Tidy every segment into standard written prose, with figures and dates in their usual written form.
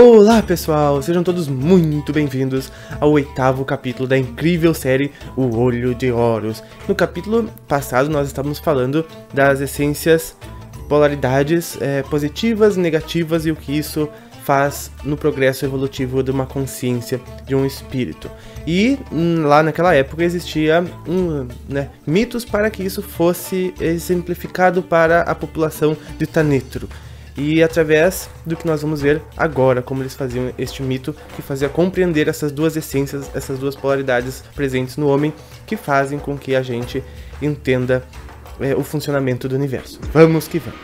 Olá pessoal, sejam todos muito bem-vindos ao 8º capítulo da incrível série O Olho de Horus. No capítulo passado nós estávamos falando das essências, polaridades positivas, negativas e o que isso faz no progresso evolutivo de uma consciência, de um espírito. E lá naquela época existia mitos para que isso fosse exemplificado para a população de Tanetro. E através do que nós vamos ver agora, como eles faziam este mito, que fazia compreender essas duas essências, essas duas polaridades presentes no homem, que fazem com que a gente entenda o funcionamento do universo. Vamos que vamos!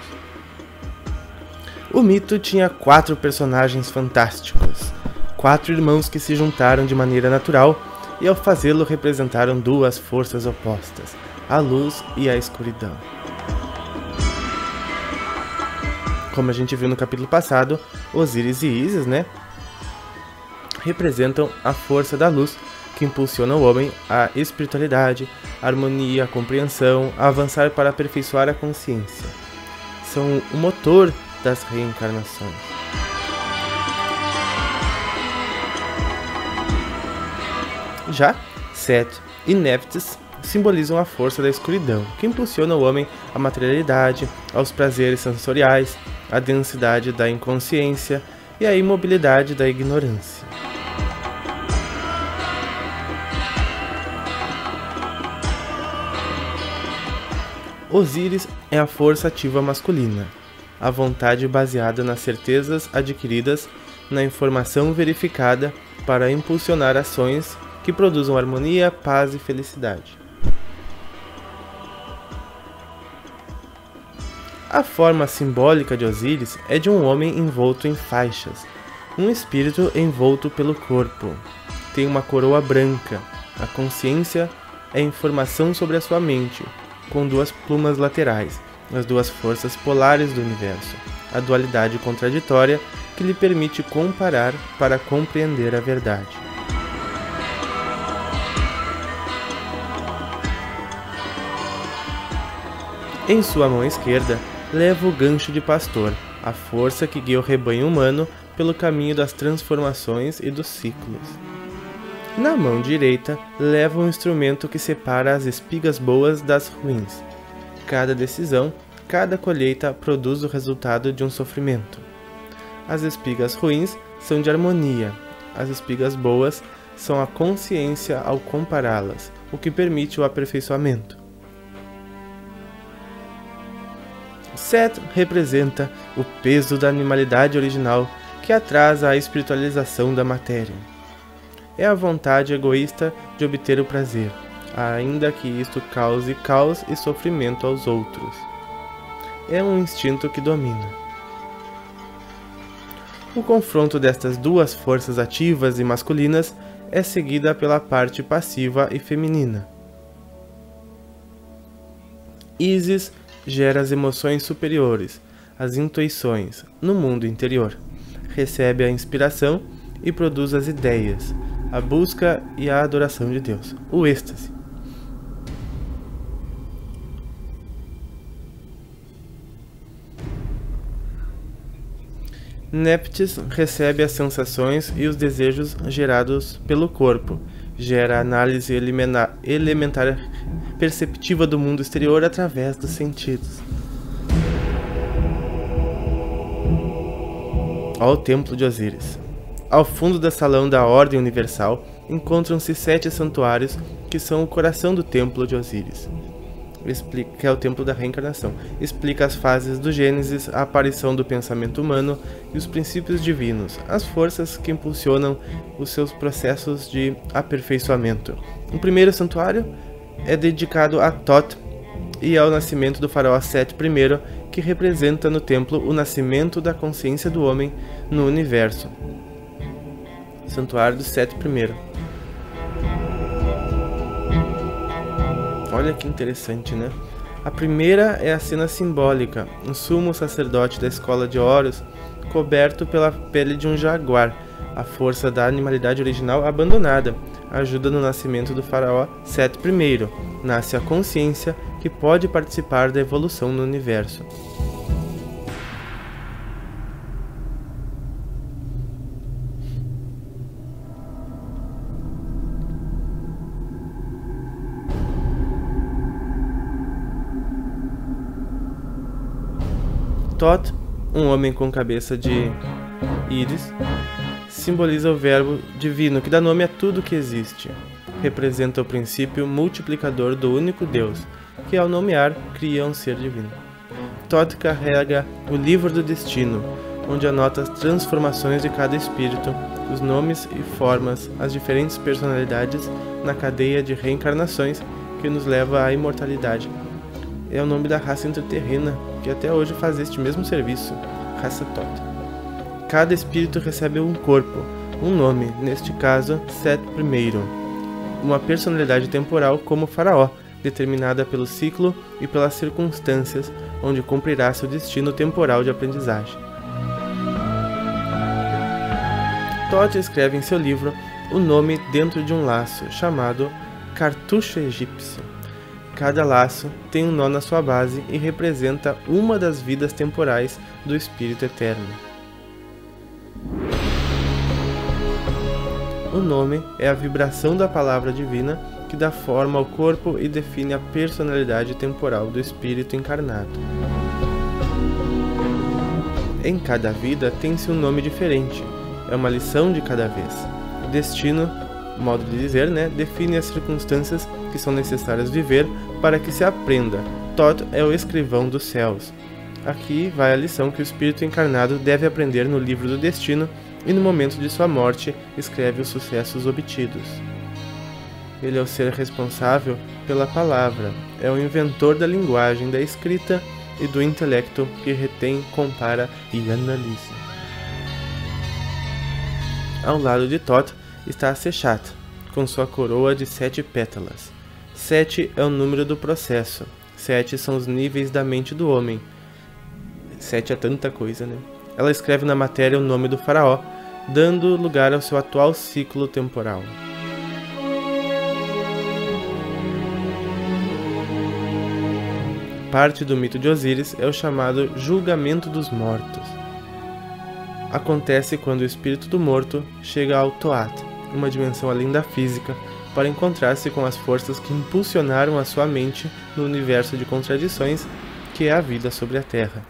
O mito tinha 4 personagens fantásticos, 4 irmãos que se juntaram de maneira natural e ao fazê-lo representaram 2 forças opostas, a luz e a escuridão. Como a gente viu no capítulo passado, Osíris e Ísis, representam a força da luz que impulsiona o homem à espiritualidade, à harmonia, à compreensão, a avançar para aperfeiçoar a consciência. São o motor das reencarnações. Já Set e Nephthys simbolizam a força da escuridão, que impulsiona o homem à materialidade, aos prazeres sensoriais, à densidade da inconsciência e à imobilidade da ignorância. Osíris é a força ativa masculina, a vontade baseada nas certezas adquiridas, na informação verificada para impulsionar ações que produzam harmonia, paz e felicidade. A forma simbólica de Osíris é de um homem envolto em faixas, um espírito envolto pelo corpo. Tem uma coroa branca, a consciência é informação sobre a sua mente, com 2 plumas laterais, as 2 forças polares do universo, a dualidade contraditória que lhe permite comparar para compreender a verdade. Em sua mão esquerda, leva o gancho de pastor, a força que guia o rebanho humano pelo caminho das transformações e dos ciclos. Na mão direita, leva um instrumento que separa as espigas boas das ruins. Cada decisão, cada colheita produz o resultado de um sofrimento. As espigas ruins são de harmonia, as espigas boas são a consciência ao compará-las, o que permite o aperfeiçoamento. Set representa o peso da animalidade original que atrasa a espiritualização da matéria. É a vontade egoísta de obter o prazer, ainda que isto cause caos e sofrimento aos outros. É um instinto que domina. O confronto destas 2 forças ativas e masculinas é seguida pela parte passiva e feminina. Ísis gera as emoções superiores, as intuições, no mundo interior. Recebe a inspiração e produz as ideias, a busca e a adoração de Deus, o êxtase. Nephthys recebe as sensações e os desejos gerados pelo corpo, gera a análise elementar perceptiva do mundo exterior através dos sentidos. Ao Templo de Osíris. Ao fundo do salão da Ordem Universal encontram-se 7 santuários que são o coração do Templo de Osíris, que é o Templo da Reencarnação. Explica as fases do Gênesis, a aparição do pensamento humano e os princípios divinos, as forças que impulsionam os seus processos de aperfeiçoamento. O primeiro santuário é dedicado a Thoth e ao nascimento do faraó Set I, que representa no templo o nascimento da consciência do homem no universo. Santuário do Set I. Olha que interessante, né? A primeira é a cena simbólica, um sumo sacerdote da escola de Horus coberto pela pele de um jaguar, a força da animalidade original abandonada, ajuda no nascimento do faraó Set I. Nasce a consciência que pode participar da evolução no universo. Thoth, um homem com cabeça de íris, simboliza o verbo divino que dá nome a tudo que existe. Representa o princípio multiplicador do único Deus, que ao nomear, cria um ser divino. Thoth carrega o livro do destino, onde anota as transformações de cada espírito, os nomes e formas, as diferentes personalidades na cadeia de reencarnações que nos leva à imortalidade. É o nome da raça intraterrena, que até hoje faz este mesmo serviço, raça Thoth. Cada espírito recebe um corpo, um nome, neste caso, Set I, uma personalidade temporal como Faraó, determinada pelo ciclo e pelas circunstâncias, onde cumprirá seu destino temporal de aprendizagem. Thoth escreve em seu livro o nome dentro de um laço, chamado cartucho egípcio. Cada laço tem um nó na sua base e representa uma das vidas temporais do Espírito Eterno. O nome é a vibração da palavra divina que dá forma ao corpo e define a personalidade temporal do espírito encarnado. Em cada vida tem-se um nome diferente, é uma lição de cada vez. O destino, modo de dizer, define as circunstâncias que são necessárias viver para que se aprenda. Thoth é o escrivão dos céus. Aqui vai a lição que o espírito encarnado deve aprender no livro do destino e no momento de sua morte escreve os sucessos obtidos. Ele é o ser responsável pela palavra, é o inventor da linguagem, da escrita e do intelecto que retém, compara e analisa. Ao lado de Thoth está a Seshat, com sua coroa de 7 pétalas. 7 é o número do processo, 7 são os níveis da mente do homem. 7 é tanta coisa, Ela escreve na matéria o nome do faraó, dando lugar ao seu atual ciclo temporal. Parte do mito de Osíris é o chamado julgamento dos mortos. Acontece quando o espírito do morto chega ao Toat, uma dimensão além da física, para encontrar-se com as forças que impulsionaram a sua mente no universo de contradições que é a vida sobre a Terra.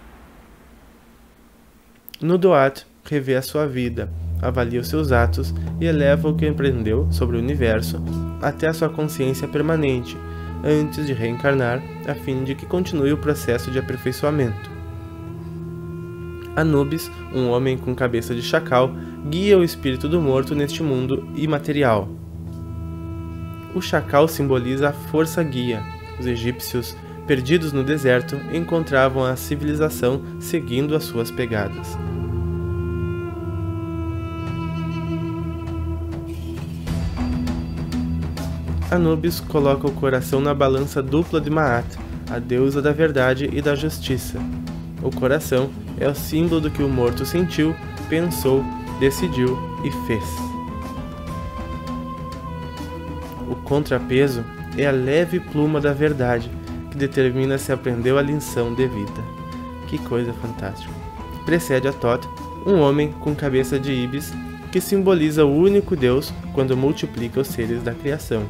No Doat, revê a sua vida, avalia os seus atos e eleva o que aprendeu sobre o universo até a sua consciência permanente, antes de reencarnar, a fim de que continue o processo de aperfeiçoamento. Anubis, um homem com cabeça de chacal, guia o espírito do morto neste mundo imaterial. O chacal simboliza a força guia. Os egípcios, perdidos no deserto, encontravam a civilização seguindo as suas pegadas. Anubis coloca o coração na balança dupla de Maat, a deusa da verdade e da justiça. O coração é o símbolo do que o morto sentiu, pensou, decidiu e fez. O contrapeso é a leve pluma da verdade, que determina se aprendeu a lição devida. Que coisa fantástica! Precede a Thoth, um homem com cabeça de íbis, que simboliza o único Deus quando multiplica os seres da criação.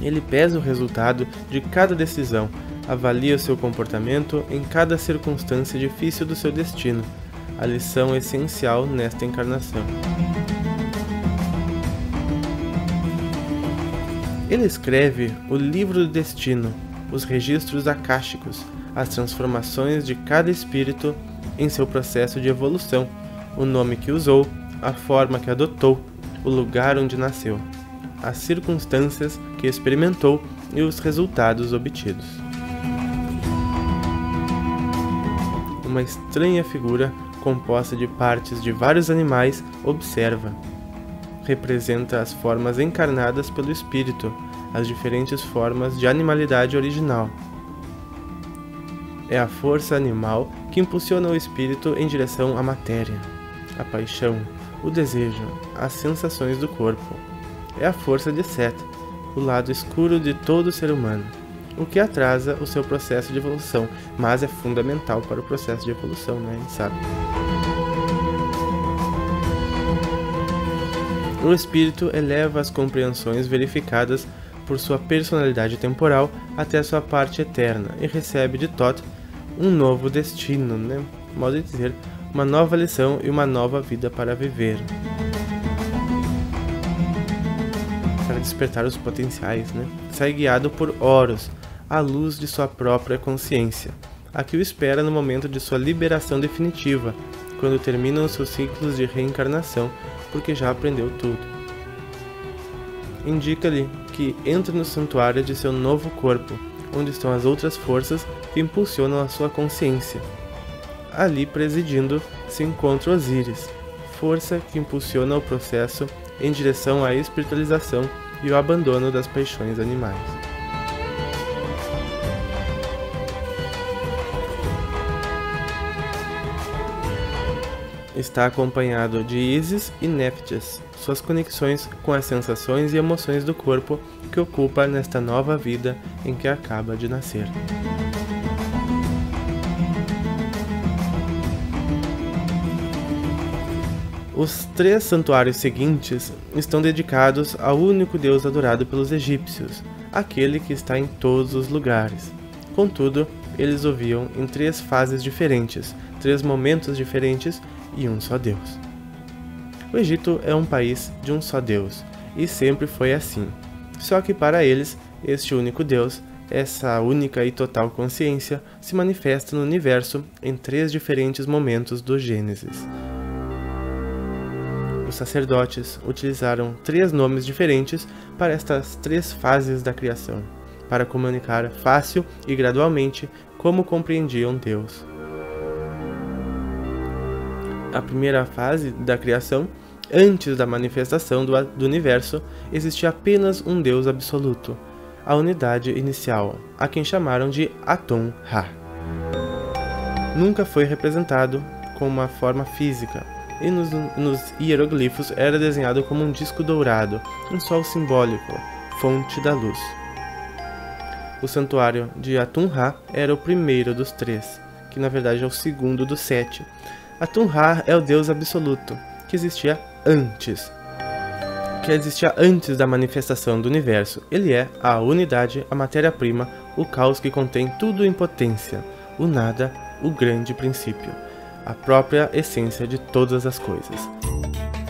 Ele pesa o resultado de cada decisão, avalia o seu comportamento em cada circunstância difícil do seu destino, a lição essencial nesta encarnação. Ele escreve o livro do destino, os registros akáshicos, as transformações de cada espírito em seu processo de evolução, o nome que usou, a forma que adotou, o lugar onde nasceu, as circunstâncias que experimentou e os resultados obtidos. Uma estranha figura, composta de partes de vários animais, observa. Representa as formas encarnadas pelo espírito, as diferentes formas de animalidade original. É a força animal que impulsiona o espírito em direção à matéria, a paixão, o desejo, as sensações do corpo. É a força de Set, o lado escuro de todo ser humano, o que atrasa o seu processo de evolução, mas é fundamental para o processo de evolução, a gente sabe. O espírito eleva as compreensões verificadas por sua personalidade temporal até a sua parte eterna e recebe de Thoth um novo destino, né? Modo de dizer, uma nova lição e uma nova vida para viver. Para despertar os potenciais, né? Sai guiado por Horus, à luz de sua própria consciência, a que o espera no momento de sua liberação definitiva, quando terminam seus ciclos de reencarnação, porque já aprendeu tudo. Indica-lhe que entre no santuário de seu novo corpo, onde estão as outras forças que impulsionam a sua consciência. Ali presidindo se encontra Osíris, força que impulsiona o processo em direção à espiritualização e o abandono das paixões animais. Está acompanhado de Ísis e Néftis, suas conexões com as sensações e emoções do corpo que ocupa nesta nova vida em que acaba de nascer. Os 3 santuários seguintes estão dedicados ao único Deus adorado pelos egípcios, aquele que está em todos os lugares. Contudo, eles o viam em 3 fases diferentes, 3 momentos diferentes e um só Deus. O Egito é um país de um só Deus, e sempre foi assim. Só que para eles, este único Deus, essa única e total consciência, se manifesta no universo em 3 diferentes momentos do Gênesis. Os sacerdotes utilizaram 3 nomes diferentes para estas 3 fases da criação, para comunicar fácil e gradualmente como compreendiam Deus. A primeira fase da criação, antes da manifestação do universo, existia apenas um Deus absoluto, a unidade inicial, a quem chamaram de Atum-Ra. Nunca foi representado com uma forma física, e nos hieroglifos era desenhado como um disco dourado, um sol simbólico, fonte da luz. O santuário de Atum-Ra era o primeiro dos 3, que na verdade é o segundo dos 7. Atum-Ra é o Deus absoluto, que existia antes da manifestação do universo. Ele é a unidade, a matéria-prima, o caos que contém tudo em potência, o nada, o grande princípio, a própria essência de todas as coisas.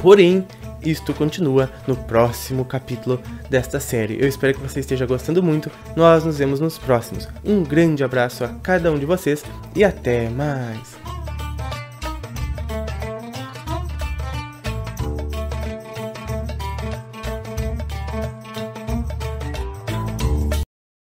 Porém, isto continua no próximo capítulo desta série. Eu espero que você esteja gostando muito. Nós nos vemos nos próximos. Um grande abraço a cada um de vocês e até mais!